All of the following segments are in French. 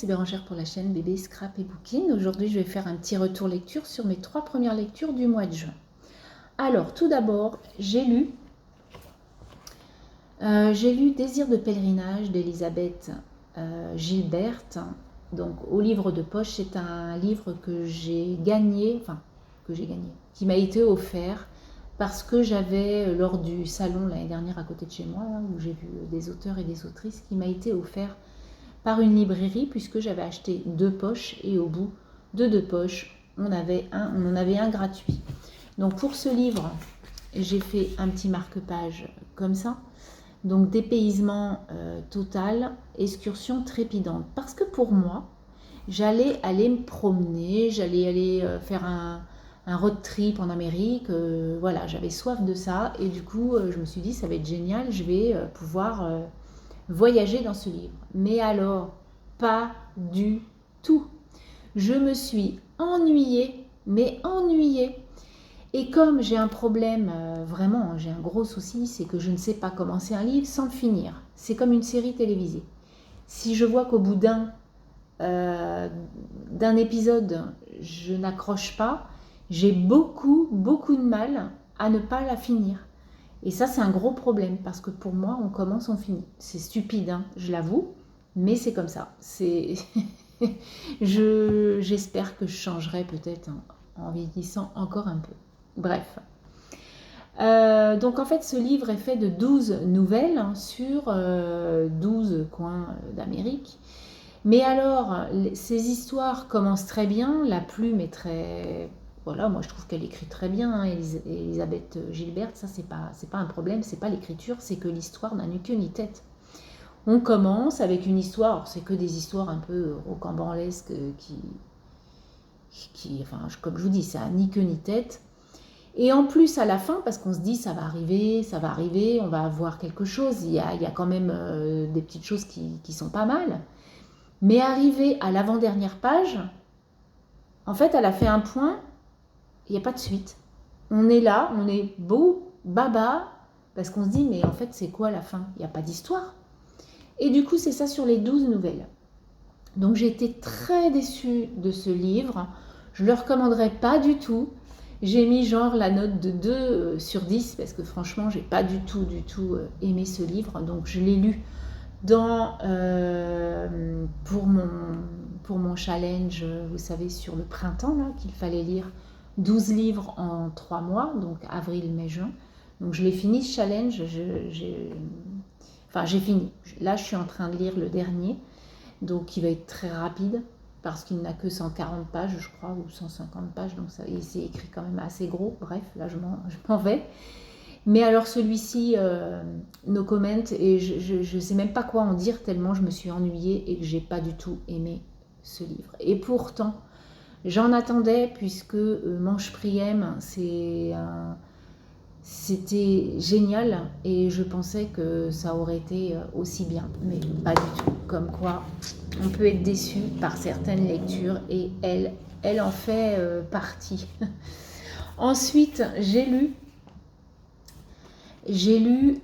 Bérangère pour la chaîne Bébé Scrap et Booking. Aujourd'hui, je vais faire un petit retour lecture sur mes 3 premières lectures du mois de juin. Alors, tout d'abord, j'ai lu Désir de pèlerinage d'Elisabeth Gilbert. Donc, au livre de poche, c'est un livre que j'ai gagné, qui m'a été offert parce que j'avais, lors du salon l'année dernière à côté de chez moi, où j'ai vu des auteurs et des autrices, qui m'a été offert par une librairie, puisque j'avais acheté 2 poches et au bout de 2 poches, on en avait un gratuit. Donc pour ce livre, j'ai fait un petit marque-page comme ça. Donc dépaysement total, excursion trépidante. Parce que pour moi, j'allais aller me promener, j'allais aller faire un road trip en Amérique. Voilà, j'avais soif de ça et du coup, je me suis dit, ça va être génial, je vais pouvoir voyager dans ce livre. Mais alors, pas du tout. Je me suis ennuyée, mais ennuyée. Et comme j'ai un problème, vraiment, j'ai un gros souci, c'est que je ne sais pas commencer un livre sans le finir. C'est comme une série télévisée. Si je vois qu'au bout d'un épisode, je n'accroche pas, j'ai beaucoup de mal à ne pas la finir. Et ça, c'est un gros problème parce que pour moi, on commence, on finit. C'est stupide, hein, je l'avoue, mais c'est comme ça. J'espère que je changerai peut-être en vieillissant encore un peu. Bref. Donc en fait, ce livre est fait de 12 nouvelles sur 12 coins d'Amérique. Mais alors, ces histoires commencent très bien, la plume est très... Voilà, moi je trouve qu'elle écrit très bien, hein, Elisabeth Gilbert, ça c'est pas un problème, c'est pas l'écriture, c'est que l'histoire n'a ni queue ni tête. On commence avec une histoire, c'est que des histoires un peu rocambolesques enfin comme je vous dis, ça n'a ni queue ni tête. Et en plus à la fin, parce qu'on se dit ça va arriver, on va avoir quelque chose, il y a quand même des petites choses qui sont pas mal. Mais arrivé à l'avant-dernière page, en fait elle a fait un point. Il n'y a pas de suite. On est là, on est beau, baba, parce qu'on se dit, mais en fait, c'est quoi la fin? Il n'y a pas d'histoire. Et du coup, c'est ça sur les 12 nouvelles. Donc, j'ai été très déçue de ce livre. Je ne le recommanderais pas du tout. J'ai mis genre la note de 2 sur 10, parce que franchement, j'ai pas du tout aimé ce livre. Donc, je l'ai lu pour mon challenge, vous savez, sur le printemps, là, qu'il fallait lire 12 livres en 3 mois, donc avril, mai, juin. Donc je l'ai fini ce challenge, j'ai fini. Là, je suis en train de lire le dernier, donc il va être très rapide, parce qu'il n'a que 140 pages, je crois, ou 150 pages, donc c'est écrit quand même assez gros. Bref, là, je m'en vais. Mais alors celui-ci, no comment, et je ne sais même pas quoi en dire, tellement je me suis ennuyée et que j'ai pas du tout aimé ce livre. Et pourtant, j'en attendais, puisque Manche Priem, c'était génial et je pensais que ça aurait été aussi bien, mais pas du tout. Comme quoi, on peut être déçu par certaines lectures et elle en fait partie. Ensuite, j'ai lu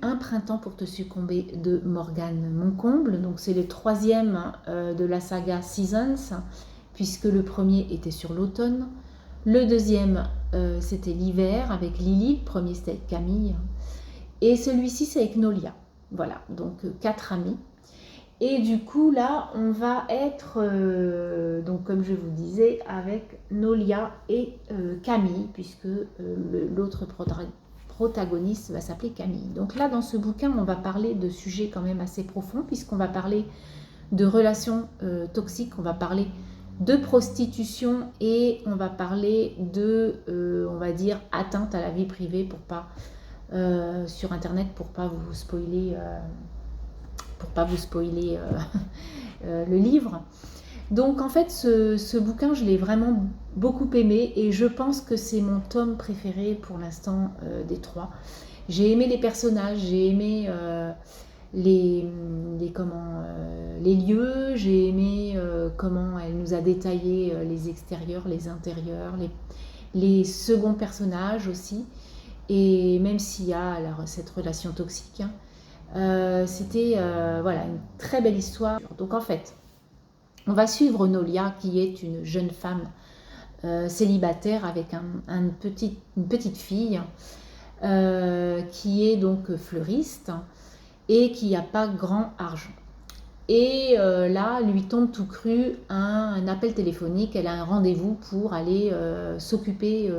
Un printemps pour te succomber de Morgane Moncomble. Donc c'est le 3e de la saga Seasons, puisque le premier était sur l'automne. Le 2e, c'était l'hiver avec Lily. Le premier, c'était avec Camille. Et celui-ci, c'est avec Nolia. Voilà, donc 4 amis. Et du coup, là, on va être, donc comme je vous disais, avec Nolia et Camille, puisque l'autre protagoniste va s'appeler Camille. Donc là, dans ce bouquin, on va parler de sujets quand même assez profonds, puisqu'on va parler de relations toxiques, on va parler de prostitution et on va parler de, on va dire, atteinte à la vie privée pour pas, sur Internet, pour pas vous spoiler, le livre. Donc en fait, ce bouquin, je l'ai vraiment beaucoup aimé et je pense que c'est mon tome préféré pour l'instant des 3. J'ai aimé les personnages, j'ai aimé les lieux, j'ai aimé comment elle nous a détaillé les extérieurs, les intérieurs, les seconds personnages aussi. Et même s'il y a cette relation toxique, hein, c'était voilà, une très belle histoire. Donc en fait, On va suivre Nolia, qui est une jeune femme célibataire avec une petite fille qui est donc fleuriste et qui n'a pas grand argent. Et là, lui tombe tout cru un appel téléphonique. Elle a un rendez-vous pour aller s'occuper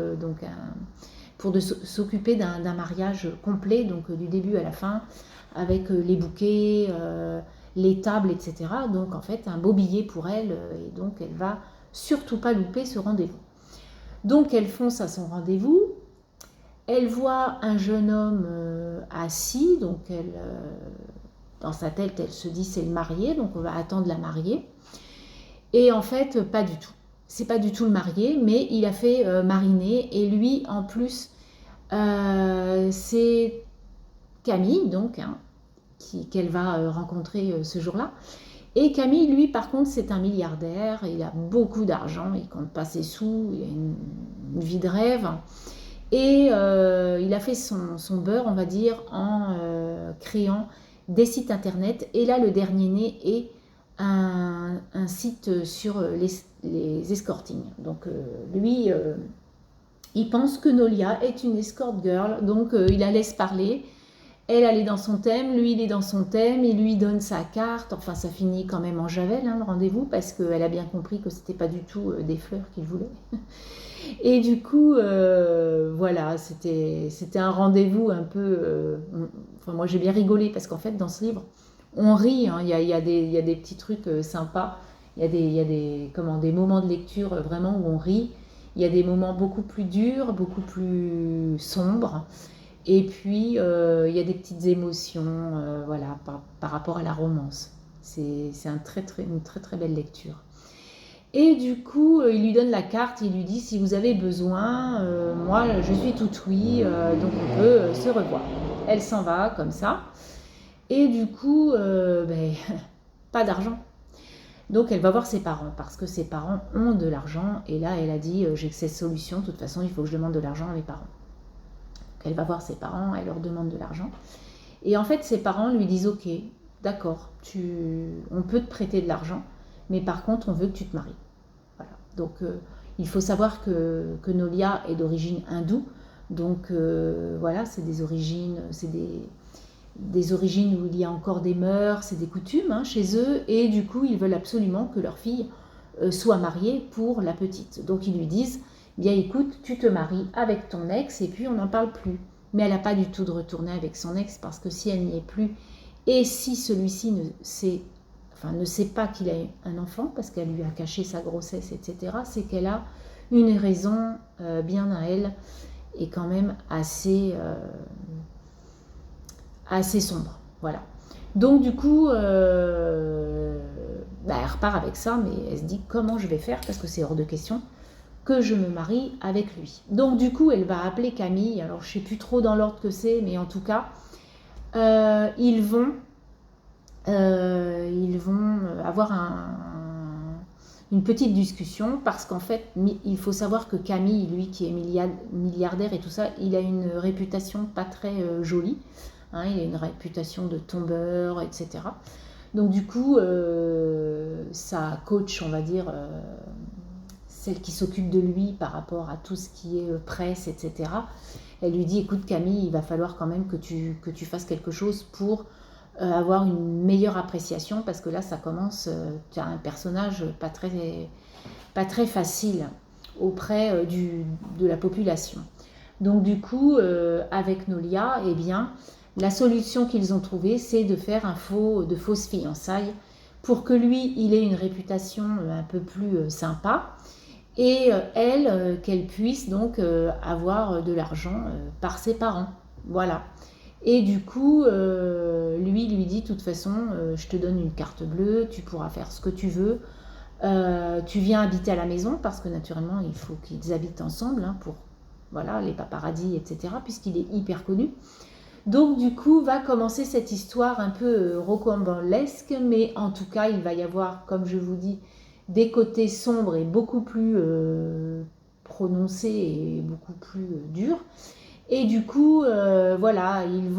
s'occuper d'un mariage complet, donc du début à la fin, avec les bouquets, les tables, etc. Donc en fait, un beau billet pour elle, et donc elle va surtout pas louper ce rendez-vous. Donc elle fonce à son rendez-vous. Elle voit un jeune homme assis, donc dans sa tête, elle se dit c'est le marié, donc on va attendre la mariée. Et en fait, pas du tout. C'est pas du tout le marié, mais il a fait mariner. Et lui, en plus, c'est Camille, donc, qu'elle va rencontrer ce jour-là. Et Camille, lui, par contre, c'est un milliardaire. Il a beaucoup d'argent, il compte pas ses sous, il a une vie de rêve. Et il a fait son beurre, on va dire, en créant des sites internet. Et là, le dernier né est un site sur les escortings. Donc lui, il pense que Nolia est une escort girl, donc il la laisse parler. Elle est dans son thème, lui il est dans son thème, il lui donne sa carte. Enfin, ça finit quand même en javel, le rendez-vous, parce qu'elle a bien compris que c'était pas du tout des fleurs qu'il voulait. Et du coup, voilà, c'était un rendez-vous un peu. Enfin, moi j'ai bien rigolé parce qu'en fait, dans ce livre, on rit, hein, il y a des petits trucs sympas, il y a des moments de lecture vraiment où on rit, il y a des moments beaucoup plus durs, beaucoup plus sombres, et puis il y a des petites émotions voilà, par rapport à la romance. C'est une très très belle lecture. Et du coup, il lui donne la carte, il lui dit si vous avez besoin, moi je suis tout oui, donc on peut se revoir. Elle s'en va comme ça. Et du coup, pas d'argent. Donc elle va voir ses parents parce que ses parents ont de l'argent. Et là, elle a dit j'ai que cette solution, de toute façon, il faut que je demande de l'argent à mes parents. Donc elle va voir ses parents, elle leur demande de l'argent. Et en fait, ses parents lui disent ok, d'accord, on peut te prêter de l'argent, mais par contre, on veut que tu te maries. Voilà. Donc il faut savoir que Nolia est d'origine hindoue. Donc voilà, c'est des origines, des origines où il y a encore des mœurs, c'est des coutumes chez eux, et du coup ils veulent absolument que leur fille soit mariée pour la petite. Donc ils lui disent, bien écoute, tu te maries avec ton ex et puis on n'en parle plus. Mais elle n'a pas du tout de retourner avec son ex parce que si elle n'y est plus, et si celui-ci ne sait pas qu'il a un enfant parce qu'elle lui a caché sa grossesse, etc., c'est qu'elle a une raison bien à elle et quand même assez sombre. Voilà. Donc du coup, elle repart avec ça, mais elle se dit comment je vais faire parce que c'est hors de question que je me marie avec lui. Donc du coup, elle va appeler Camille. Alors je sais plus trop dans l'ordre que c'est, mais en tout cas, ils vont avoir une petite discussion parce qu'en fait, il faut savoir que Camille, lui qui est milliardaire et tout ça, il a une réputation pas très jolie. Il a une réputation de tombeur, etc. Donc du coup, sa coach, on va dire, celle qui s'occupe de lui par rapport à tout ce qui est presse, etc., elle lui dit, écoute Camille, il va falloir quand même que tu fasses quelque chose pour avoir une meilleure appréciation, parce que là, ça commence, tu as un personnage pas très facile auprès de la population. Donc du coup, avec Nolia, eh bien, la solution qu'ils ont trouvée, c'est de faire de fausses fiançailles pour que lui, il ait une réputation un peu plus sympa et elle, qu'elle puisse donc avoir de l'argent par ses parents. Voilà. Et du coup, lui dit, de toute façon, je te donne une carte bleue, tu pourras faire ce que tu veux. Tu viens habiter à la maison, parce que naturellement, il faut qu'ils habitent ensemble pour voilà, les paparazzis, etc., puisqu'il est hyper connu. Donc du coup, va commencer cette histoire un peu rocambolesque, mais en tout cas, il va y avoir, comme je vous dis, des côtés sombres et beaucoup plus prononcés et beaucoup plus durs. Et du coup, voilà, ils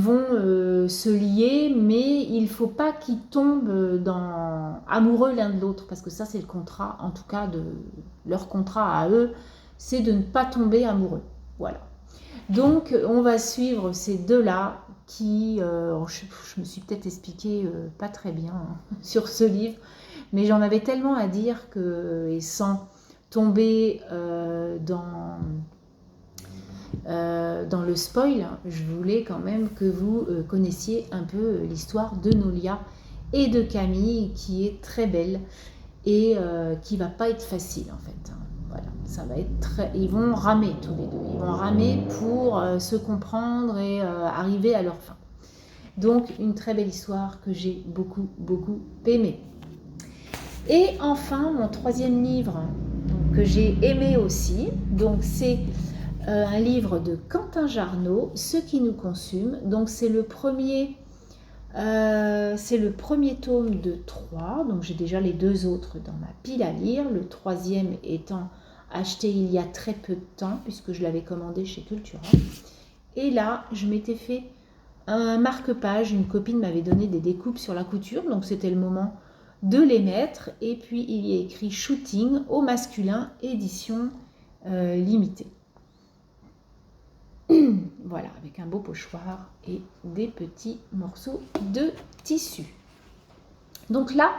vont se lier, mais il ne faut pas qu'ils tombent amoureux l'un de l'autre, parce que ça c'est le contrat, en tout cas leur contrat à eux, c'est de ne pas tomber amoureux. Voilà. Donc on va suivre ces deux-là qui, je me suis peut-être expliqué pas très bien sur ce livre, mais j'en avais tellement à dire et sans tomber dans le spoil, je voulais quand même que vous connaissiez un peu l'histoire de Nolia et de Camille, qui est très belle et qui va pas être facile en fait. Voilà, ça va être ils vont ramer tous les deux, ils vont ramer pour se comprendre et arriver à leur fin. Donc une très belle histoire que j'ai beaucoup aimée. Et enfin mon troisième livre que j'ai aimé aussi, donc c'est un livre de Quentin Jarnot, Ce qui nous consume. Donc c'est le premier tome de 3, donc j'ai déjà les 2 autres dans ma pile à lire, le 3e étant acheté il y a très peu de temps puisque je l'avais commandé chez Cultura. Et là je m'étais fait un marque-page, une copine m'avait donné des découpes sur la couture, donc c'était le moment de les mettre, et puis il y a écrit Shooting au masculin, édition limitée. Voilà, avec un beau pochoir et des petits morceaux de tissu. Donc là,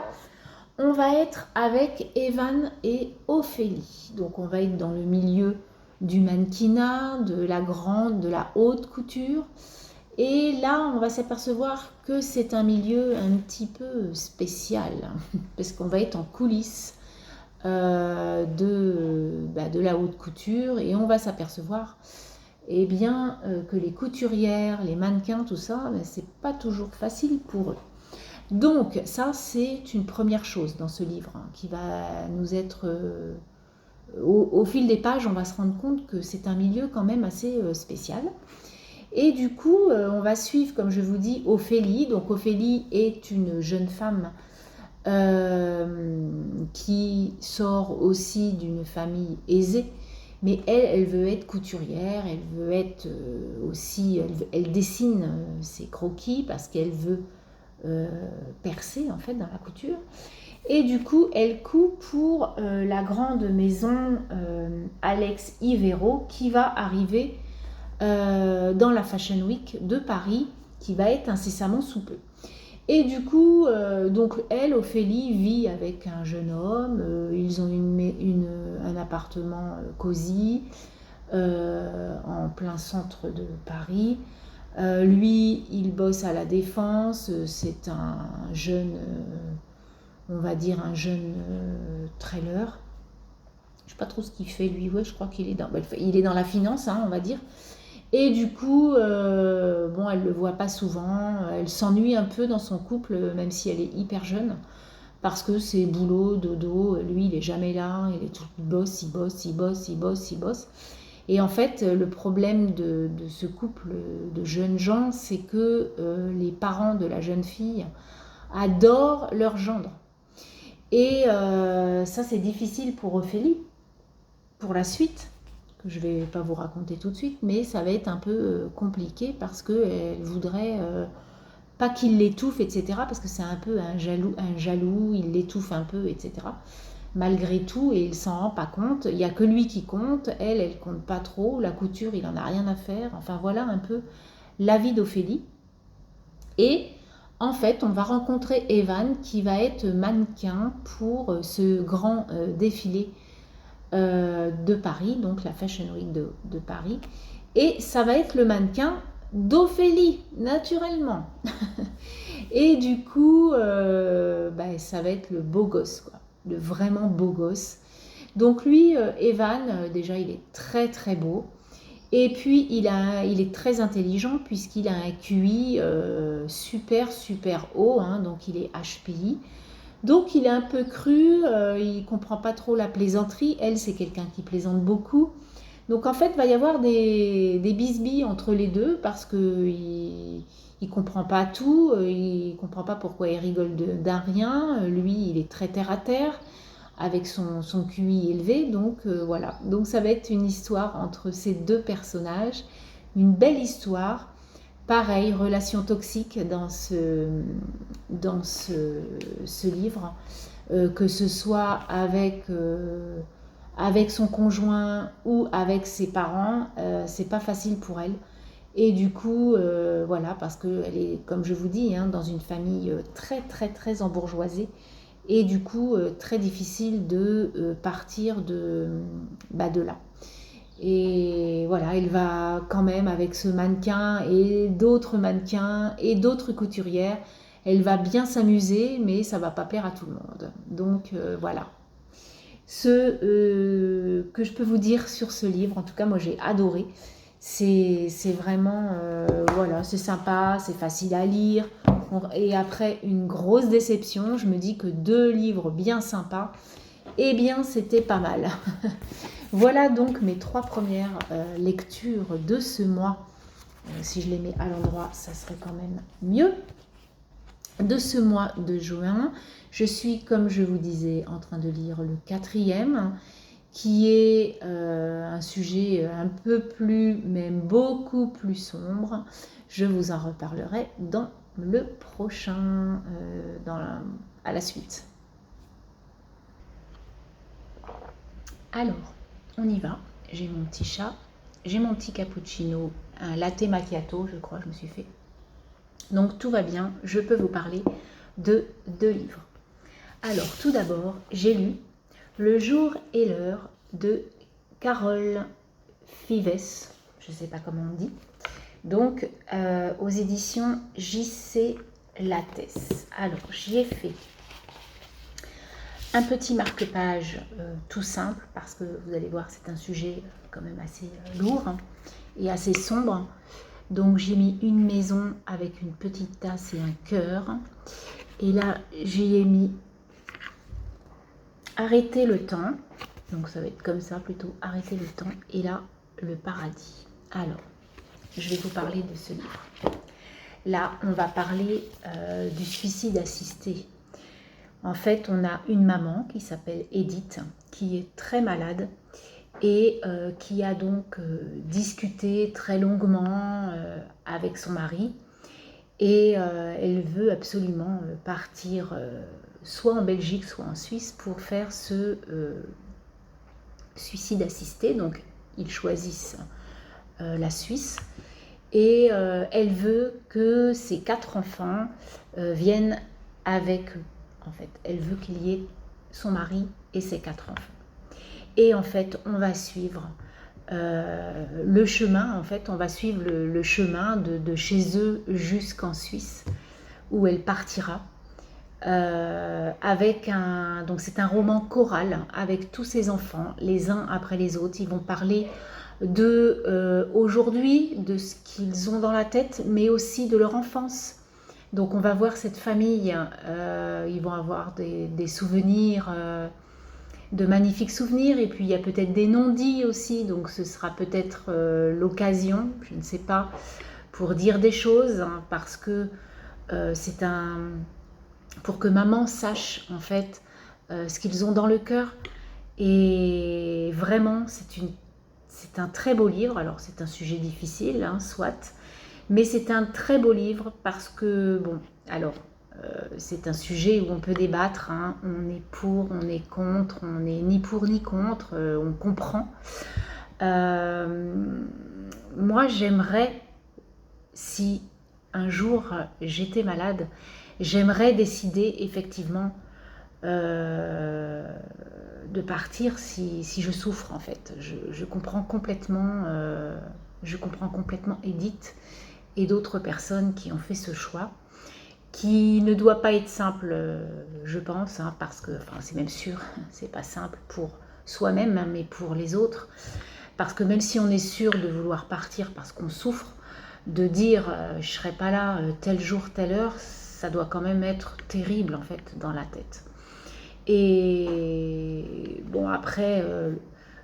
on va être avec Evan et Ophélie. Donc on va être dans le milieu du mannequinat, de la haute couture. Et là, on va s'apercevoir que c'est un milieu un petit peu spécial, parce qu'on va être en coulisses de la haute couture, et on va s'apercevoir que les couturières, les mannequins, tout ça, c'est pas toujours facile pour eux. Donc ça, c'est une première chose dans ce livre qui va nous être... au fil des pages, on va se rendre compte que c'est un milieu quand même assez spécial. Et du coup, on va suivre, comme je vous dis, Ophélie. Donc Ophélie est une jeune femme qui sort aussi d'une famille aisée, mais elle veut être couturière, elle veut être aussi, elle dessine ses croquis parce qu'elle veut percer en fait dans la couture. Et du coup, elle coud pour la grande maison Alex Ivero qui va arriver dans la Fashion Week de Paris, qui va être incessamment sous peu. Et du coup, donc elle, Ophélie, vit avec un jeune homme, ils ont un appartement cosy en plein centre de Paris. Lui, il bosse à la Défense, c'est un jeune, on va dire un jeune trailer. Je ne sais pas trop ce qu'il fait lui, ouais, je crois qu'il est dans la finance, hein, on va dire. Et du coup, elle ne le voit pas souvent, elle s'ennuie un peu dans son couple, même si elle est hyper jeune, parce que c'est boulot, dodo, lui il est jamais là, il bosse. Et en fait, le problème de ce couple de jeunes gens, c'est que les parents de la jeune fille adorent leur gendre. Et ça, c'est difficile pour Ophélie, pour la suite, que je ne vais pas vous raconter tout de suite, mais ça va être un peu compliqué parce qu'elle voudrait pas qu'il l'étouffe, etc. Parce que c'est un peu un jaloux, il l'étouffe un peu, etc. Malgré tout, et il s'en rend pas compte. Il n'y a que lui qui compte, elle compte pas trop. La couture, il en a rien à faire. Enfin voilà un peu la vie d'Ophélie. Et en fait, on va rencontrer Evan qui va être mannequin pour ce grand défilé de Paris, donc la Fashion Week de Paris. Et ça va être le mannequin d'Ophélie, naturellement. Et du coup, ça va être le beau gosse, quoi, le vraiment beau gosse. Donc lui, Evan, déjà, il est très très beau. Et puis, il est très intelligent puisqu'il a un QI super haut, hein, donc il est HPI. Donc il est un peu cru, il ne comprend pas trop la plaisanterie. Elle, c'est quelqu'un qui plaisante beaucoup. Donc en fait, il va y avoir des bisbilles entre les deux parce qu'il ne comprend pas tout, il ne comprend pas pourquoi il rigole d'un rien. Lui, il est très terre à terre avec son QI élevé. Donc voilà, donc ça va être une histoire entre ces deux personnages, une belle histoire pareil, relation toxique dans ce livre, que ce soit avec son conjoint ou avec ses parents, c'est pas facile pour elle. Et du coup, voilà, parce qu'elle est, comme je vous dis, hein, dans une famille très très très embourgeoisée. Et du coup, très difficile de partir de là. Et voilà, elle va quand même avec ce mannequin et d'autres mannequins et d'autres couturières. Elle va bien s'amuser, mais ça va pas plaire à tout le monde. Donc voilà. Ce que je peux vous dire sur ce livre, en tout cas moi j'ai adoré. C'est vraiment, voilà, c'est sympa, c'est facile à lire. Et après une grosse déception, je me dis que 2 livres bien sympas, eh bien c'était pas mal. Voilà donc mes 3 premières lectures de ce mois. Si je les mets à l'endroit, ça serait quand même mieux. De ce mois de juin, je suis, comme je vous disais, en train de lire le 4e, qui est un sujet un peu plus, même beaucoup plus sombre. Je vous en reparlerai dans le prochain, à la suite. Alors, on y va. J'ai mon petit chat, j'ai mon petit cappuccino, un latte macchiato, je crois, je me suis fait. Donc tout va bien, je peux vous parler de 2 livres. Alors, tout d'abord, j'ai lu Le jour et l'heure de Carole Fives, je ne sais pas comment on dit, donc aux éditions JC Lattès. Alors, j'y ai fait un petit marque-page tout simple, parce que vous allez voir, c'est un sujet quand même assez lourd et assez sombre. Donc j'ai mis une maison avec une petite tasse et un cœur. Et là, j'y ai mis arrêter le temps. Donc ça va être comme ça plutôt, arrêter le temps. Et là, le paradis. Alors, je vais vous parler de ce livre. Là, on va parler du suicide assisté. En fait, on a une maman qui s'appelle Edith, qui est très malade et qui a donc discuté très longuement avec son mari. Et elle veut absolument partir soit en Belgique, soit en Suisse pour faire ce suicide assisté. Donc, ils choisissent la Suisse. Et elle veut que ses 4 enfants viennent avec eux. En fait, elle veut qu'il y ait son mari et ses 4 enfants. Et en fait, on va suivre le chemin. En fait, on va suivre le chemin de chez eux jusqu'en Suisse, où elle partira. Donc c'est un roman choral avec tous ces enfants, les uns après les autres. Ils vont parler de aujourd'hui, de ce qu'ils ont dans la tête, mais aussi de leur enfance. Donc on va voir cette famille, ils vont avoir des souvenirs, de magnifiques souvenirs, et puis il y a peut-être des non-dits aussi, donc ce sera peut-être l'occasion, je ne sais pas, pour dire des choses, hein, parce que pour que maman sache en fait ce qu'ils ont dans le cœur. Et vraiment, c'est un très beau livre. Alors c'est un sujet difficile, hein, soit, mais c'est un très beau livre parce que, bon, alors, c'est un sujet où on peut débattre, hein. On est pour, on est contre, on n'est ni pour ni contre, on comprend. Moi, j'aimerais, si un jour j'étais malade, j'aimerais décider effectivement de partir si je souffre, en fait. Je comprends complètement Edith et d'autres personnes qui ont fait ce choix, qui ne doit pas être simple, je pense, hein, parce que, enfin, c'est même sûr, c'est pas simple pour soi-même, hein, mais pour les autres, parce que même si on est sûr de vouloir partir parce qu'on souffre, de dire je serai pas là tel jour, telle heure, ça doit quand même être terrible en fait dans la tête. Et bon, après,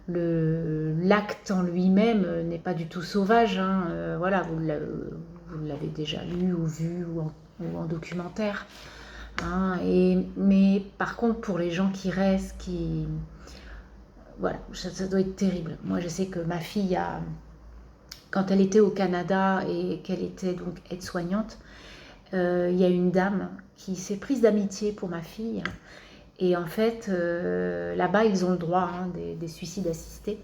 l'acte en lui-même n'est pas du tout sauvage, hein, voilà, vous l'avez déjà lu ou vu ou en documentaire, hein, mais par contre pour les gens qui restent, voilà, ça doit être terrible. Moi je sais que ma fille quand elle était au Canada et qu'elle était donc aide-soignante, il y a une dame qui s'est prise d'amitié pour ma fille. Et en fait, là-bas, ils ont le droit des suicides assistés.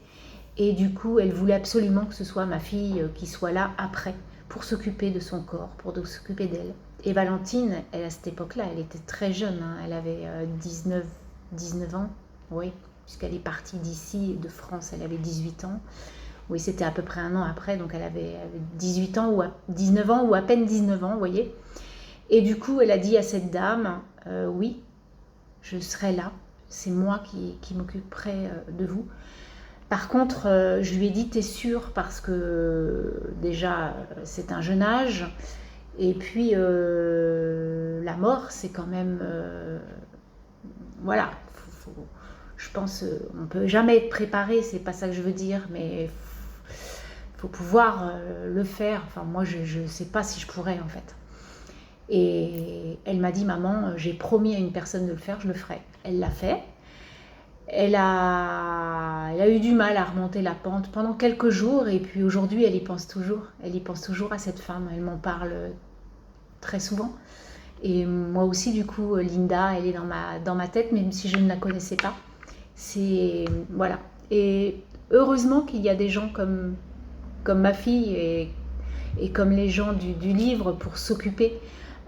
Et du coup, elle voulait absolument que ce soit ma fille qui soit là après, pour s'occuper de son corps, pour s'occuper d'elle. Et Valentine, elle, à cette époque-là, elle était très jeune, elle avait 19 ans, oui, puisqu'elle est partie d'ici, de France, elle avait 18 ans. Oui, c'était à peu près un an après, donc elle avait 18 ans, ou 19 ans, ou à peine 19 ans, vous voyez. Et du coup, elle a dit à cette dame, oui, je serai là, c'est moi qui m'occuperai de vous. Par contre, je lui ai dit, t'es sûre, parce que déjà, c'est un jeune âge, et puis la mort, c'est quand même... voilà, je pense, on ne peut jamais être préparé, c'est pas ça que je veux dire, mais faut pouvoir le faire. Enfin, moi, je ne sais pas si je pourrais, en fait. Et elle m'a dit, maman, j'ai promis à une personne de le faire, je le ferai. Elle l'a fait. Elle a eu du mal à remonter la pente pendant quelques jours, et puis aujourd'hui, elle y pense toujours. Elle y pense toujours à cette femme, elle m'en parle très souvent. Et moi aussi, du coup, Linda, elle est dans ma tête, même si je ne la connaissais pas. C'est... Voilà. Et heureusement qu'il y a des gens comme ma fille et comme les gens du livre pour s'occuper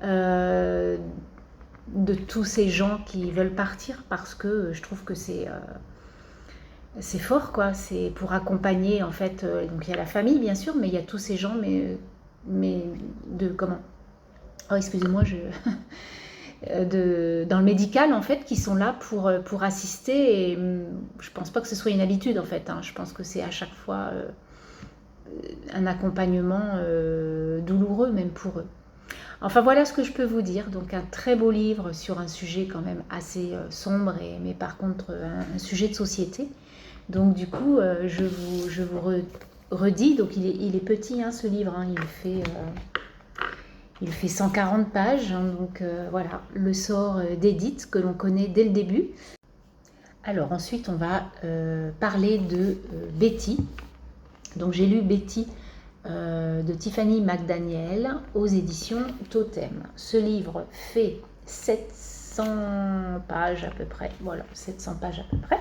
de tous ces gens qui veulent partir, parce que je trouve que c'est fort, quoi. C'est pour accompagner, en fait, donc il y a la famille, bien sûr, mais il y a tous ces gens, mais de comment... Oh, excusez-moi, dans le médical, en fait, qui sont là pour assister, et je pense pas que ce soit une habitude, en fait, je pense que c'est à chaque fois un accompagnement douloureux, même pour eux. Enfin, voilà ce que je peux vous dire. Donc, un très beau livre sur un sujet quand même assez sombre, mais par contre, un sujet de société. Donc, du coup, je vous redis, donc il est petit, ce livre, il fait 140 pages, donc voilà, le sort d'Edith que l'on connaît dès le début. Alors ensuite, on va parler de Betty. Donc j'ai lu Betty de Tiffany McDaniel aux éditions Totem. Ce livre fait 700 pages à peu près, voilà, 700 pages à peu près.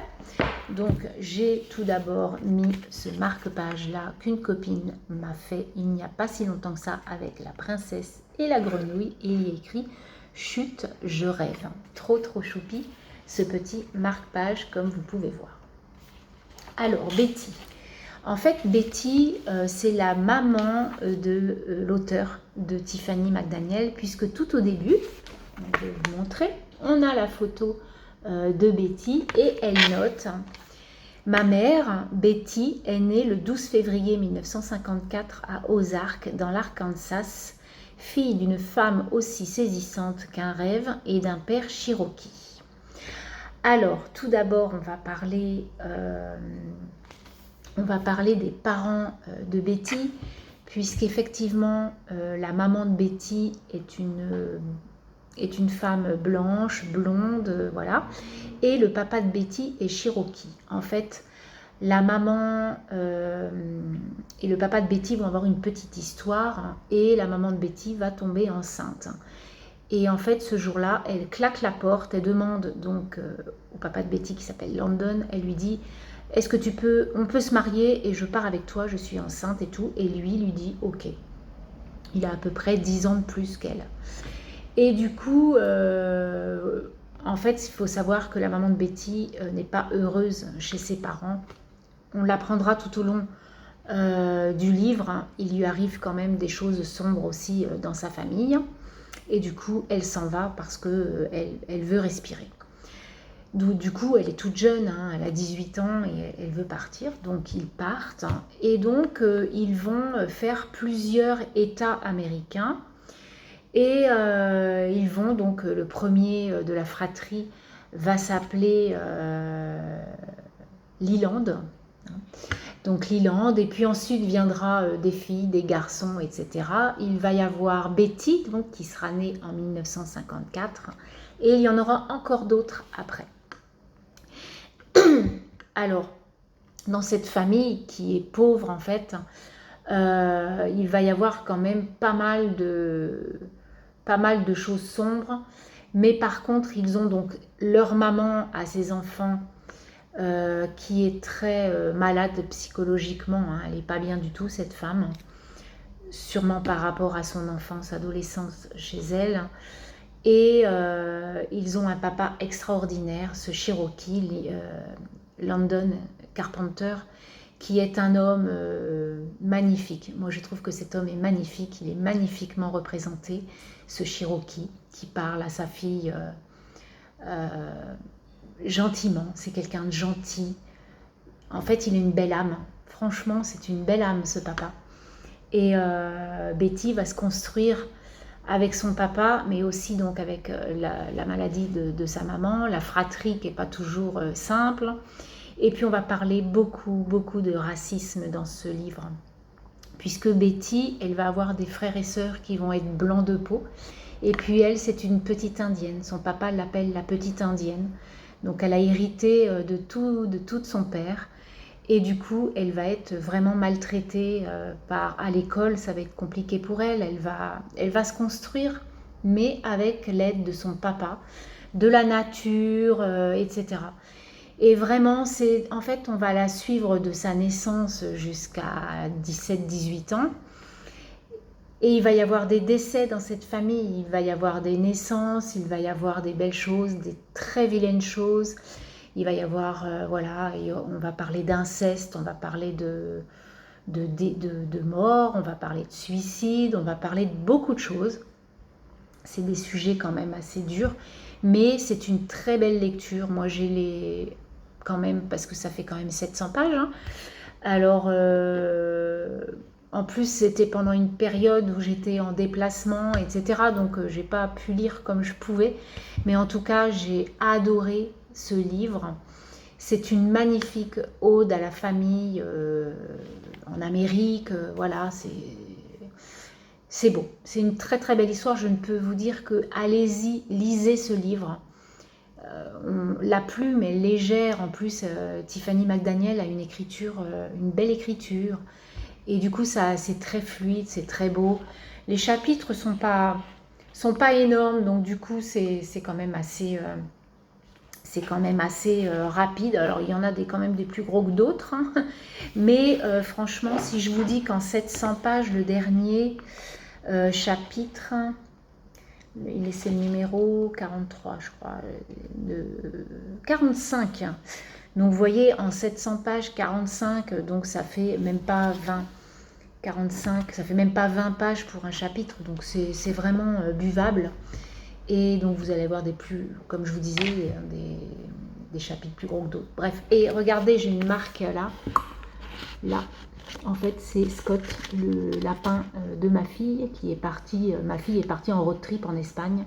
Donc j'ai tout d'abord mis ce marque-page là qu'une copine m'a fait il n'y a pas si longtemps que ça avec La princesse et la grenouille, et il y a écrit Chut, je rêve. Trop choupi ce petit marque-page, comme vous pouvez voir. Alors Betty. En fait, Betty, c'est la maman de l'auteur de Tiffany McDaniel, puisque tout au début, je vais vous montrer, on a la photo de Betty et elle note « Ma mère, Betty, est née le 12 février 1954 à Ozark, dans l'Arkansas, fille d'une femme aussi saisissante qu'un rêve et d'un père cherokee. » Alors, tout d'abord, on va parler des parents de Betty, puisqu'effectivement, la maman de Betty est une femme blanche, blonde, voilà, et le papa de Betty est cherokee. En fait, la maman et le papa de Betty vont avoir une petite histoire, et la maman de Betty va tomber enceinte. Et en fait, ce jour-là, elle claque la porte, elle demande donc au papa de Betty qui s'appelle Landon, elle lui dit « Est-ce que on peut se marier et je pars avec toi, je suis enceinte et tout ?» Et lui dit « Ok ». Il a à peu près 10 ans de plus qu'elle. Et du coup, en fait, il faut savoir que la maman de Betty n'est pas heureuse chez ses parents. On l'apprendra tout au long du livre. Il lui arrive quand même des choses sombres aussi dans sa famille. Et du coup, elle s'en va parce qu'elle veut respirer. Du coup, elle est toute jeune, elle a 18 ans et elle veut partir. Donc, ils partent. Et donc, ils vont faire plusieurs États américains. Et ils vont, donc, le premier de la fratrie va s'appeler Leland. Donc Leland, et puis ensuite viendra des filles, des garçons, etc. Il va y avoir Betty, donc, qui sera née en 1954, et il y en aura encore d'autres après. Alors, dans cette famille qui est pauvre, en fait, Il va y avoir quand même pas mal de choses sombres. Mais par contre, ils ont donc leur maman à ses enfants qui est très malade psychologiquement. Hein. Elle n'est pas bien du tout, cette femme. Sûrement par rapport à son enfance, adolescence chez elle. Et ils ont un papa extraordinaire, ce Cherokee, Landon Carpenter, qui est un homme magnifique. Moi, je trouve que cet homme est magnifique. Il est magnifiquement représenté, ce Cherokee, qui parle à sa fille gentiment. C'est quelqu'un de gentil. En fait, il a une belle âme. Franchement, c'est une belle âme, ce papa. Et Betty va se construire avec son papa, mais aussi donc avec la maladie de sa maman, la fratrie qui n'est pas toujours simple. Et puis on va parler beaucoup de racisme dans ce livre, puisque Betty, elle va avoir des frères et sœurs qui vont être blancs de peau, et puis elle, c'est une petite indienne. Son papa l'appelle la petite indienne, donc elle a hérité de tout de son père. Et du coup, elle va être vraiment maltraitée à l'école, ça va être compliqué pour elle. Elle va se construire, mais avec l'aide de son papa, de la nature, etc. Et vraiment, en fait, on va la suivre de sa naissance jusqu'à 17-18 ans. Et il va y avoir des décès dans cette famille, il va y avoir des naissances, il va y avoir des belles choses, des très vilaines choses. Il va y avoir, voilà, on va parler d'inceste, on va parler de mort, on va parler de suicide, on va parler de beaucoup de choses. C'est des sujets quand même assez durs, mais c'est une très belle lecture. Moi, j'ai quand même, parce que ça fait quand même 700 pages. Hein. Alors, en plus, c'était pendant une période où j'étais en déplacement, etc. Donc, j'ai pas pu lire comme je pouvais. Mais en tout cas, j'ai adoré ce livre. C'est une magnifique ode à la famille en Amérique. Voilà, c'est beau. C'est une très très belle histoire. Je ne peux vous dire que allez-y, lisez ce livre. La plume est légère. En plus, Tiffany McDaniel a une écriture, une belle écriture. Et du coup, c'est très fluide, c'est très beau. Les chapitres sont pas énormes, donc du coup, c'est quand même assez rapide. Alors, il y en a quand même des plus gros que d'autres. Hein. Mais franchement, si je vous dis qu'en 700 pages, le dernier chapitre, c'est le numéro 43, je crois, 45. Donc, vous voyez, en 700 pages, 45, donc ça fait même pas 20. 45, ça fait même pas 20 pages pour un chapitre, donc c'est vraiment buvable. Et donc vous allez avoir comme je vous disais, des chapitres plus gros que d'autres. Bref, et regardez, j'ai une marque là. En fait, c'est Scott, le lapin de ma fille, qui est partie. Ma fille est partie en road trip en Espagne.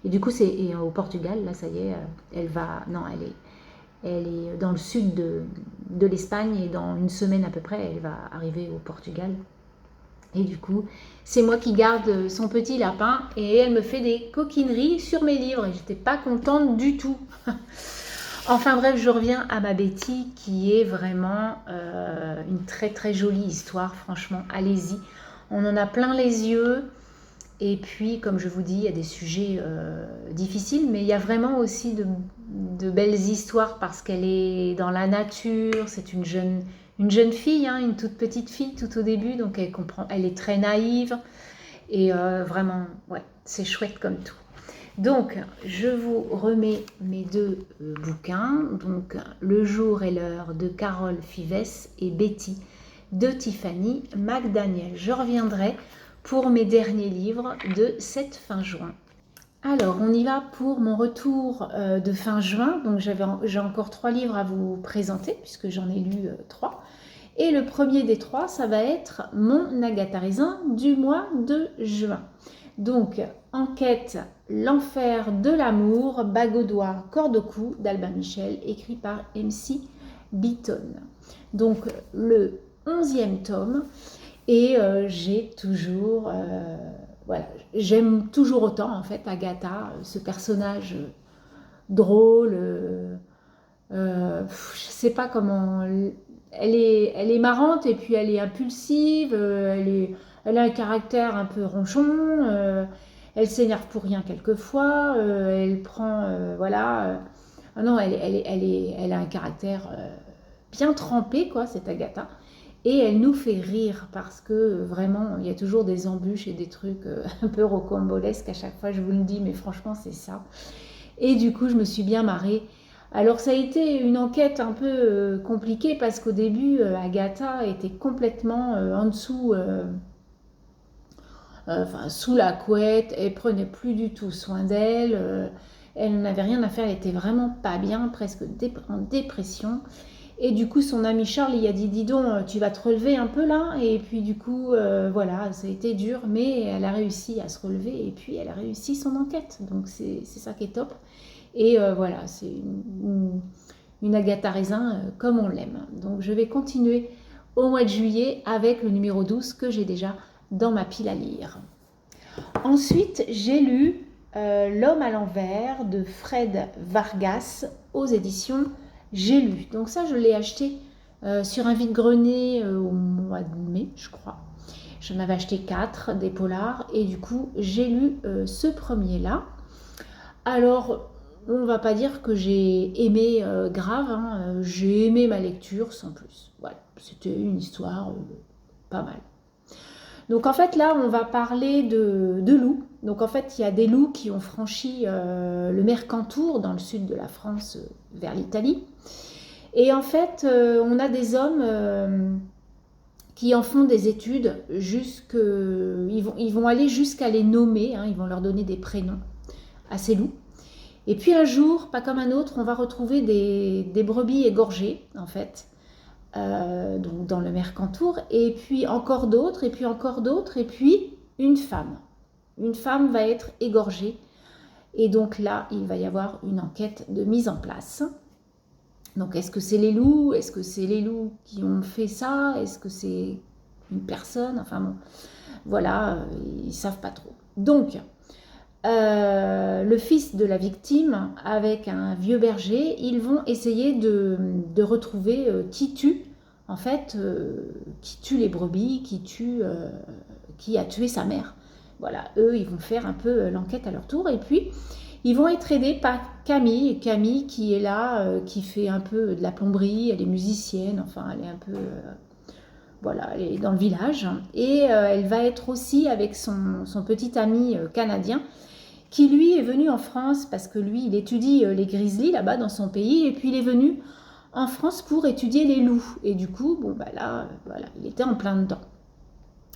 Et du coup, c'est au Portugal, là, ça y est, elle est dans le sud de l'Espagne, et dans une semaine à peu près, elle va arriver au Portugal. Et du coup, c'est moi qui garde son petit lapin et elle me fait des coquineries sur mes livres et j'étais pas contente du tout. Enfin bref, je reviens à ma Betty qui est vraiment une très très jolie histoire. Franchement, allez-y. On en a plein les yeux. Et puis, comme je vous dis, il y a des sujets difficiles, mais il y a vraiment aussi de belles histoires parce qu'elle est dans la nature. C'est une jeune fille, hein, une toute petite fille tout au début, donc elle est très naïve et vraiment, ouais, c'est chouette comme tout. Donc, je vous remets mes deux bouquins, donc Le jour et l'heure de Carole Fives et Betty de Tiffany McDaniel. Je reviendrai pour mes derniers livres de cette fin juin. Alors, on y va pour mon retour de fin juin. Donc, j'ai encore 3 livres à vous présenter, puisque j'en ai lu 3. Et le premier des 3, ça va être mon Agatha Raisin du mois de juin. Donc, Enquête, l'enfer de l'amour, bague au doigt, corde au cou, d'Albin Michel, écrit par MC Beaton. Donc, le 11e tome. Et j'ai toujours... voilà, j'aime toujours autant en fait Agatha, ce personnage drôle, je sais pas comment, elle est marrante et puis elle est impulsive, elle a un caractère un peu ronchon, elle s'énerve pour rien quelquefois, elle prend, voilà. Ah non, elle a un caractère bien trempé, quoi, cette Agatha. Et elle nous fait rire parce que vraiment, il y a toujours des embûches et des trucs un peu rocambolesques à chaque fois, je vous le dis, mais franchement, c'est ça. Et du coup, je me suis bien marrée. Alors, ça a été une enquête un peu compliquée parce qu'au début, Agatha était complètement en dessous, enfin, sous la couette. Elle prenait plus du tout soin d'elle. Elle n'avait rien à faire. Elle était vraiment pas bien, presque en dépression. Et du coup, son ami Charles, il a dit, dis donc, tu vas te relever un peu là. Et puis du coup, voilà, ça a été dur, mais elle a réussi à se relever. Et puis, elle a réussi son enquête. Donc, c'est ça qui est top. Et voilà, c'est une Agatha Raisin comme on l'aime. Donc, je vais continuer au mois de juillet avec le numéro 12 que j'ai déjà dans ma pile à lire. Ensuite, j'ai lu L'homme à l'envers de Fred Vargas aux éditions J'ai lu. Donc ça, je l'ai acheté sur un vide-grenier au mois de mai, je crois. J'en avais acheté 4 des polars et du coup, j'ai lu ce premier-là. Alors, on ne va pas dire que j'ai aimé grave, hein, j'ai aimé ma lecture sans plus. Voilà, c'était une histoire pas mal. Donc en fait là on va parler de loups. Donc en fait il y a des loups qui ont franchi le Mercantour dans le sud de la France vers l'Italie. Et en fait on a des hommes qui en font des études ils vont aller jusqu'à les nommer, hein, ils vont leur donner des prénoms à ces loups. Et puis un jour, pas comme un autre, on va retrouver des brebis égorgées en fait. Donc dans le Mercantour, et puis encore d'autres, et puis encore d'autres, et puis une femme. Une femme va être égorgée, et donc là, il va y avoir une enquête de mise en place. Donc est-ce que c'est les loups? Est-ce que c'est les loups qui ont fait ça? Est-ce que c'est une personne? Enfin bon, voilà, ils ne savent pas trop. Donc, le fils de la victime, avec un vieux berger, ils vont essayer de retrouver qui tue, en fait, qui tue les brebis, qui a tué sa mère. Voilà, eux, ils vont faire un peu l'enquête à leur tour, et puis ils vont être aidés par Camille, qui est là, qui fait un peu de la plomberie, elle est musicienne, enfin, elle est un peu... voilà, elle est dans le village, et elle va être aussi avec son petit ami canadien, qui lui est venu en France parce que lui, il étudie les grizzlies là-bas dans son pays, et puis il est venu en France pour étudier les loups. Et du coup, bon, bah là, voilà, il était en plein dedans.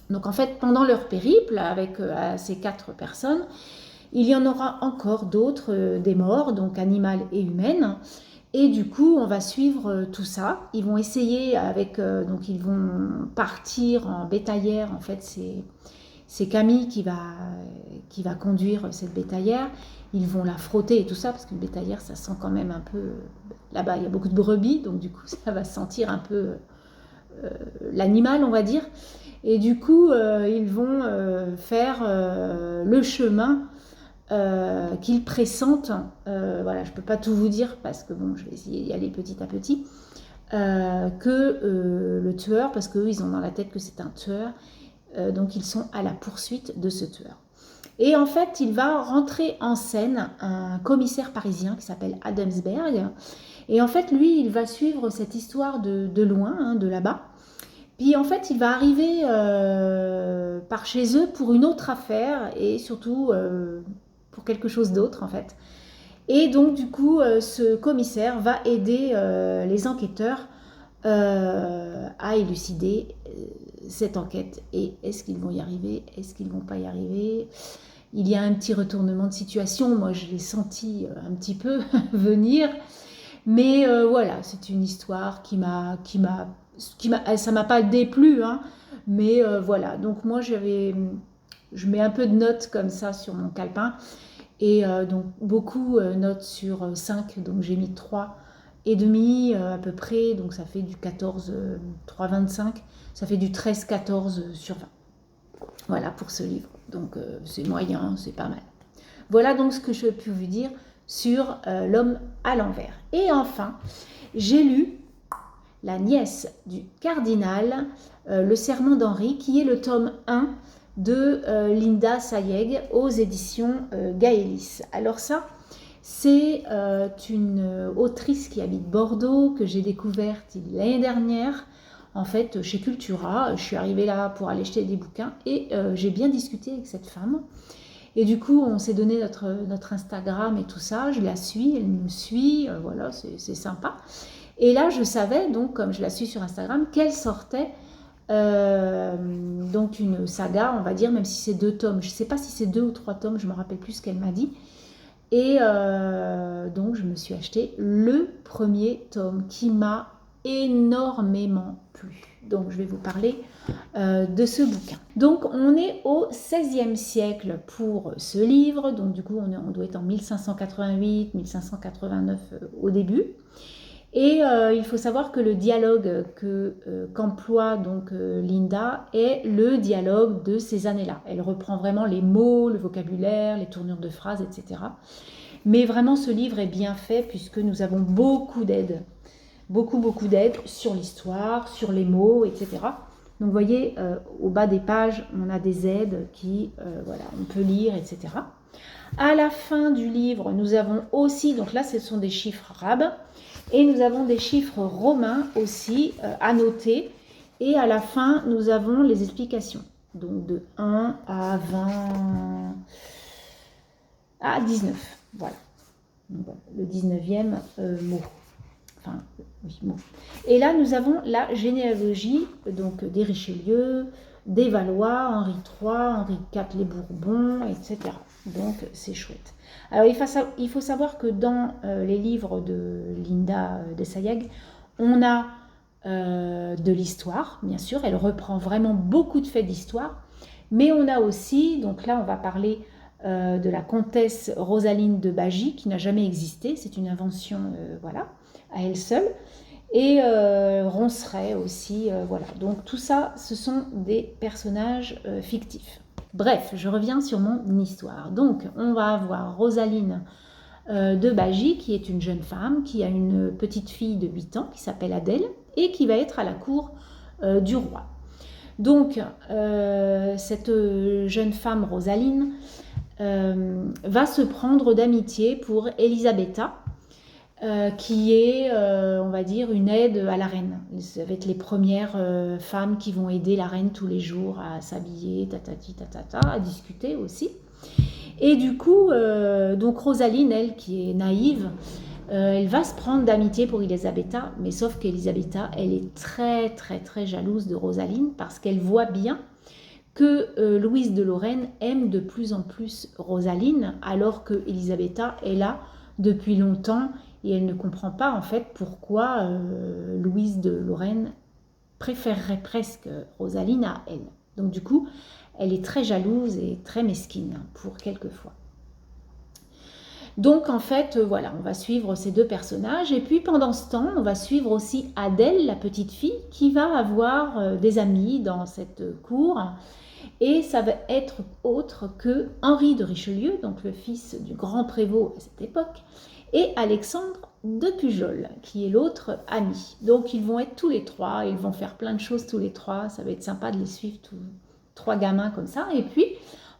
Donc en fait, pendant leur périple, avec ces 4 personnes, il y en aura encore d'autres, des morts, donc animales et humaines. Et du coup, on va suivre tout ça. Ils vont essayer donc ils vont partir en bétaillère, en fait, c'est Camille qui va conduire cette bétaillère. Ils vont la frotter et tout ça, parce qu'une bétaillère, ça sent quand même un peu... Là-bas, il y a beaucoup de brebis, donc du coup, ça va sentir un peu l'animal, on va dire. Et du coup, ils vont faire le chemin qu'ils pressentent. Voilà, je ne peux pas tout vous dire, parce que bon, je vais essayer d'y aller petit à petit. Que le tueur, parce qu'eux, ils ont dans la tête que c'est un tueur, donc ils sont à la poursuite de ce tueur. Et en fait, il va rentrer en scène un commissaire parisien qui s'appelle Adamsberg. Et en fait, lui, il va suivre cette histoire de loin, hein, de là-bas. Puis en fait, il va arriver par chez eux pour une autre affaire, et surtout pour quelque chose d'autre en fait. Et donc du coup, ce commissaire va aider les enquêteurs à élucider cette enquête. Et est-ce qu'ils vont y arriver? Est-ce qu'ils ne vont pas y arriver? Il y a un petit retournement de situation. Moi, je l'ai senti un petit peu venir. Mais voilà, c'est une histoire ça m'a pas déplu, hein, mais voilà. Donc moi, je mets un peu de notes comme ça sur mon calepin. Et donc beaucoup notes sur 5, donc j'ai mis 3,5 à peu près, donc ça fait du 14, 3,25, ça fait du 13-14 sur 20. Voilà pour ce livre, donc c'est moyen, c'est pas mal. Voilà donc ce que je peux vous dire sur L'homme à l'envers. Et enfin, j'ai lu la nièce du cardinal, Le serment d'Henri, qui est le tome 1 de Linda Sayegh aux éditions Gaëlis. Alors ça, c'est une autrice qui habite Bordeaux, que j'ai découverte l'année dernière, en fait, chez Cultura. Je suis arrivée là pour aller acheter des bouquins et j'ai bien discuté avec cette femme. Et du coup, on s'est donné notre Instagram et tout ça. Je la suis, elle me suit, voilà, c'est sympa. Et là, je savais, donc, comme je la suis sur Instagram, qu'elle sortait donc une saga, on va dire, même si c'est 2 tomes. Je ne sais pas si c'est 2 ou 3 tomes, je ne me rappelle plus ce qu'elle m'a dit. Et donc, je me suis acheté le premier tome qui m'a énormément plu. Donc, je vais vous parler de ce bouquin. Donc, on est au XVIe siècle pour ce livre. Donc, du coup, on doit être en 1588, 1589 au début. Et il faut savoir que le dialogue qu'emploie donc Linda est le dialogue de ces années-là. Elle reprend vraiment les mots, le vocabulaire, les tournures de phrases, etc. Mais vraiment, ce livre est bien fait puisque nous avons beaucoup d'aides. Beaucoup d'aides sur l'histoire, sur les mots, etc. Donc, vous voyez, au bas des pages, on a des aides qui, voilà, on peut lire, etc. À la fin du livre, nous avons aussi, donc là, ce sont des chiffres arabes, et nous avons des chiffres romains aussi à noter. Et à la fin, nous avons les explications. Donc de 1 à 20 à 19. Voilà. Donc, voilà, le 19e mot. Enfin, oui, mot. Et là, nous avons la généalogie donc, des Richelieu, des Valois, Henri III, Henri IV les Bourbons, etc. Donc, c'est chouette. Alors, il faut savoir que dans les livres de Linda de Sayegh, on a de l'histoire, bien sûr. Elle reprend vraiment beaucoup de faits d'histoire. Mais on a aussi, donc là, on va parler de la comtesse Rosaline de Bagy, qui n'a jamais existé. C'est une invention, voilà, à elle seule. Et Ronceret aussi, voilà. Donc, tout ça, ce sont des personnages fictifs. Bref, je reviens sur mon histoire. Donc, on va avoir Rosaline de Bagy, qui est une jeune femme, qui a une petite fille de 8 ans, qui s'appelle Adèle, et qui va être à la cour du roi. Donc, cette jeune femme, Rosaline, va se prendre d'amitié pour Elisabetta, qui est, on va dire, une aide à la reine. Ça va être les premières femmes qui vont aider la reine tous les jours à s'habiller, tatati, tatata, à discuter aussi. Et du coup, donc Rosaline, elle, qui est naïve, elle va se prendre d'amitié pour Elisabetta, mais sauf qu'Elisabetta, elle est très, très, très jalouse de Rosaline parce qu'elle voit bien que Louise de Lorraine aime de plus en plus Rosaline, alors que Elisabetta est là depuis longtemps et elle ne comprend pas en fait pourquoi Louise de Lorraine préférerait presque Rosaline à elle. Donc du coup, elle est très jalouse et très mesquine pour quelquefois. Donc en fait, voilà, on va suivre ces deux personnages et puis pendant ce temps, on va suivre aussi Adèle, la petite fille, qui va avoir des amis dans cette cour. Et ça va être autre que Henri de Richelieu, donc le fils du grand prévôt à cette époque, et Alexandre de Pujol, qui est l'autre ami. Donc ils vont être tous les trois, ils vont faire plein de choses tous les trois, ça va être sympa de les suivre tous trois gamins comme ça. Et puis,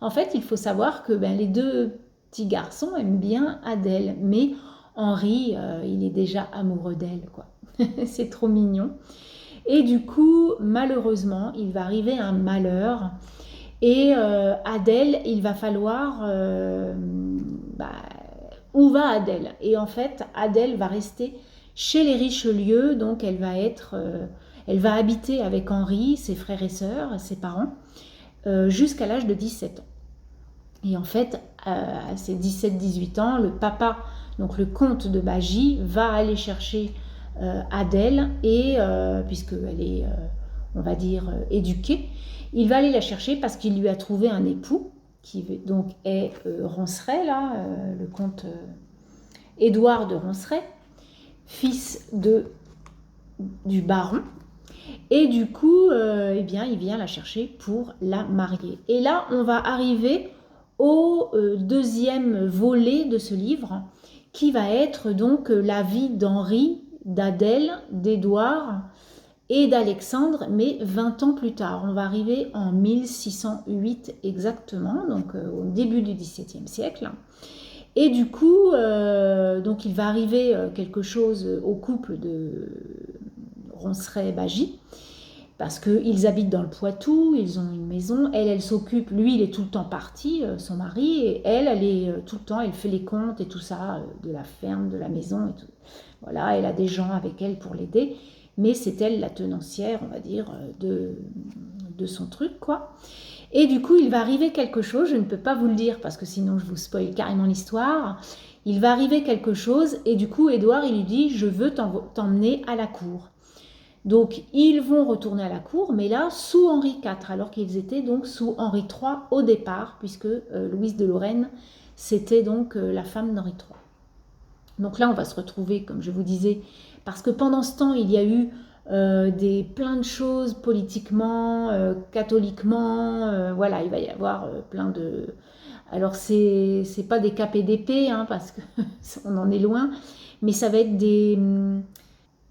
en fait, il faut savoir que les deux petits garçons aiment bien Adèle, mais Henri, il est déjà amoureux d'elle, quoi. C'est trop mignon. Et du coup, malheureusement, il va arriver un malheur. Et Adèle, il va falloir... où va Adèle? Et en fait, Adèle va rester chez les Richelieu, donc elle va habiter avec Henri, ses frères et sœurs, ses parents, jusqu'à l'âge de 17 ans. Et en fait, à ses 17-18 ans, le papa, donc le comte de Bagy, va aller chercher Adèle, et puisqu'elle est, on va dire, éduquée, il va aller la chercher parce qu'il lui a trouvé un époux, qui donc est Ronceret, là, le comte Édouard de Ronceret, fils du baron. Et du coup, eh bien, il vient la chercher pour la marier. Et là, on va arriver au deuxième volet de ce livre, qui va être donc la vie d'Henri d'Adèle, d'Édouard et d'Alexandre, mais 20 ans plus tard. On va arriver en 1608 exactement, donc au début du XVIIe siècle. Et du coup, donc il va arriver quelque chose au couple de Ronceret-Bagy, parce qu'ils habitent dans le Poitou, ils ont une maison, elle s'occupe, lui il est tout le temps parti, son mari, et elle est tout le temps, elle fait les comptes et tout ça, de la ferme, de la maison et tout. Voilà, elle a des gens avec elle pour l'aider, mais c'est elle la tenancière, on va dire, de son truc, quoi. Et du coup, il va arriver quelque chose, je ne peux pas vous le dire parce que sinon je vous spoil carrément l'histoire. Il va arriver quelque chose et du coup, Édouard, il lui dit « Je veux t'emmener à la cour ». Donc, ils vont retourner à la cour, mais là, sous Henri IV, alors qu'ils étaient donc sous Henri III au départ, puisque Louise de Lorraine, c'était donc la femme d'Henri III. Donc là, on va se retrouver, comme je vous disais, parce que pendant ce temps, il y a eu plein de choses politiquement, catholiquement, voilà, il va y avoir plein de... Alors, c'est pas des capes et d'épée, hein, parce qu'on en est loin, mais ça va être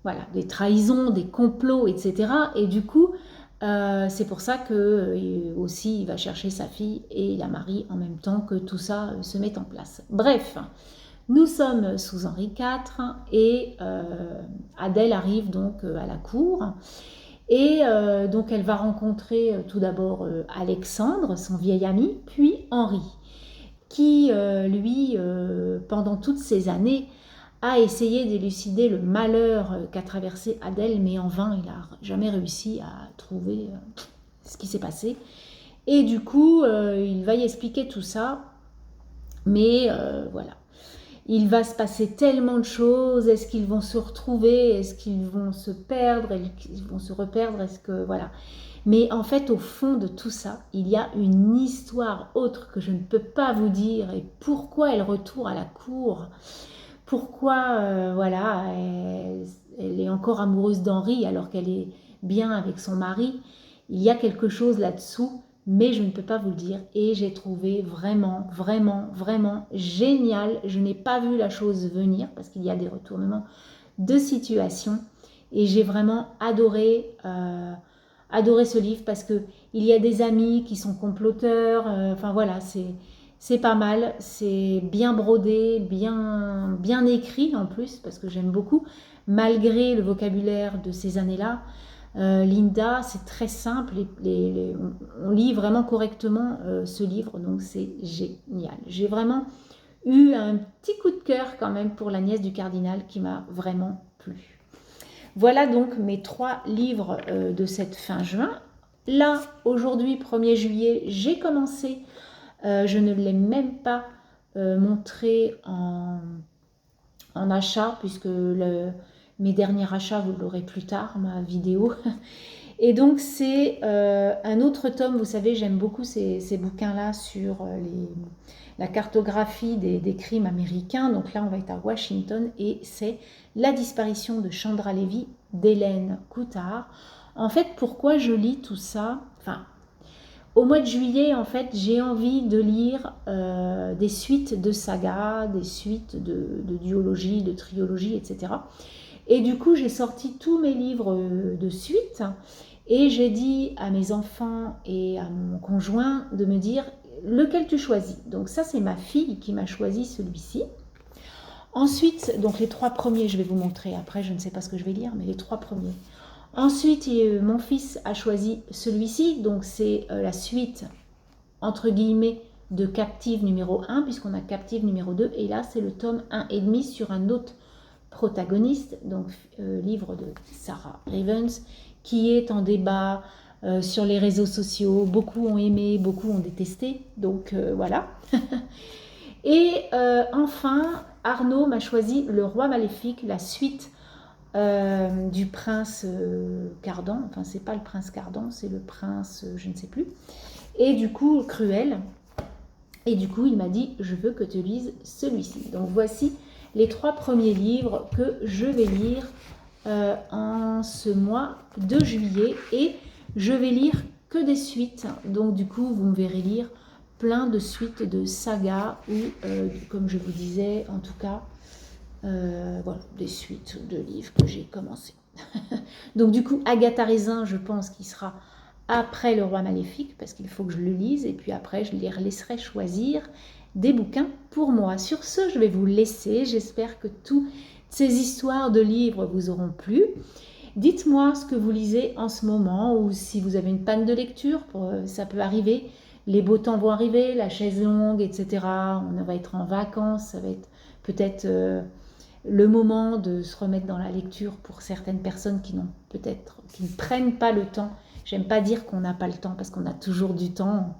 voilà, des trahisons, des complots, etc. Et du coup, c'est pour ça que aussi il va chercher sa fille et la marie en même temps que tout ça se met en place. Bref, nous sommes sous Henri IV et Adèle arrive donc à la cour. Et donc elle va rencontrer tout d'abord Alexandre, son vieil ami, puis Henri, qui lui, pendant toutes ces années, a essayé d'élucider le malheur qu'a traversé Adèle, mais en vain, il n'a jamais réussi à trouver ce qui s'est passé. Et du coup, il va y expliquer tout ça, mais voilà. Il va se passer tellement de choses, est-ce qu'ils vont se retrouver, est-ce qu'ils vont se perdre, est-ce qu'ils vont se reperdre, est-ce que... Voilà. Mais en fait, au fond de tout ça, il y a une histoire autre que je ne peux pas vous dire, et pourquoi elle retourne à la cour, pourquoi voilà, elle est encore amoureuse d'Henri alors qu'elle est bien avec son mari. Il y a quelque chose là-dessous, mais je ne peux pas vous le dire. Et j'ai trouvé vraiment, vraiment, vraiment génial. Je n'ai pas vu la chose venir parce qu'il y a des retournements de situation. Et j'ai vraiment adoré, adoré ce livre parce qu'il y a des amis qui sont comploteurs. Enfin voilà, c'est pas mal, c'est bien brodé, bien écrit en plus, parce que j'aime beaucoup, malgré le vocabulaire de ces années-là. Linda, c'est très simple, on lit vraiment correctement ce livre, donc c'est génial. J'ai vraiment eu un petit coup de cœur quand même pour La nièce du cardinal qui m'a vraiment plu. Voilà donc mes 3 livres de cette fin juin. Là, aujourd'hui, 1er juillet, j'ai commencé... je ne l'ai même pas montré en achat, puisque mes derniers achats, vous l'aurez plus tard, ma vidéo. Et donc, c'est un autre tome. Vous savez, j'aime beaucoup ces bouquins-là sur la cartographie des crimes américains. Donc là, on va être à Washington et c'est La disparition de Chandra Levy d'Hélène Coutard. En fait, pourquoi je lis tout ça? Enfin, au mois de juillet, en fait, j'ai envie de lire des suites de sagas, des suites de duologie, de triologie, etc. Et du coup, j'ai sorti tous mes livres de suite et j'ai dit à mes enfants et à mon conjoint de me dire lequel tu choisis. Donc ça, c'est ma fille qui m'a choisi celui-ci. Ensuite, donc les 3 premiers, je vais vous montrer. Après, je ne sais pas ce que je vais lire, mais les 3 premiers. Ensuite, mon fils a choisi celui-ci, donc c'est la suite, entre guillemets, de Captive numéro 1, puisqu'on a Captive numéro 2, et là, c'est le tome 1,5 sur un autre protagoniste, donc livre de Sarah Revens, qui est en débat sur les réseaux sociaux. Beaucoup ont aimé, beaucoup ont détesté, donc voilà. Et enfin, Arnaud m'a choisi Le Roi Maléfique, la suite du prince Cardan, enfin c'est pas le prince Cardan, c'est le prince je ne sais plus, et du coup Cruel, et du coup il m'a dit je veux que tu lises celui-ci. Donc voici les 3 premiers livres que je vais lire en ce mois de juillet, et je vais lire que des suites, donc du coup vous me verrez lire plein de suites de sagas ou comme je vous disais en tout cas Voilà, des suites de livres que j'ai commencé. Donc du coup, Agatha Raisin, je pense qu'il sera après Le Roi Maléfique, parce qu'il faut que je le lise, et puis après, je les laisserai choisir des bouquins pour moi. Sur ce, je vais vous laisser. J'espère que toutes ces histoires de livres vous auront plu. Dites-moi ce que vous lisez en ce moment, ou si vous avez une panne de lecture, ça peut arriver. Les beaux temps vont arriver, la chaise longue, etc. On va être en vacances, ça va être peut-être le moment de se remettre dans la lecture pour certaines personnes qui ne prennent pas le temps. J'aime pas dire qu'on n'a pas le temps parce qu'on a toujours du temps.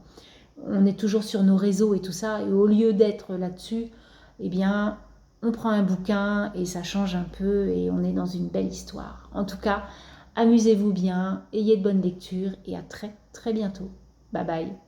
On est toujours sur nos réseaux et tout ça. Et au lieu d'être là-dessus, eh bien, on prend un bouquin et ça change un peu et on est dans une belle histoire. En tout cas, amusez-vous bien, ayez de bonnes lectures et à très très bientôt. Bye bye.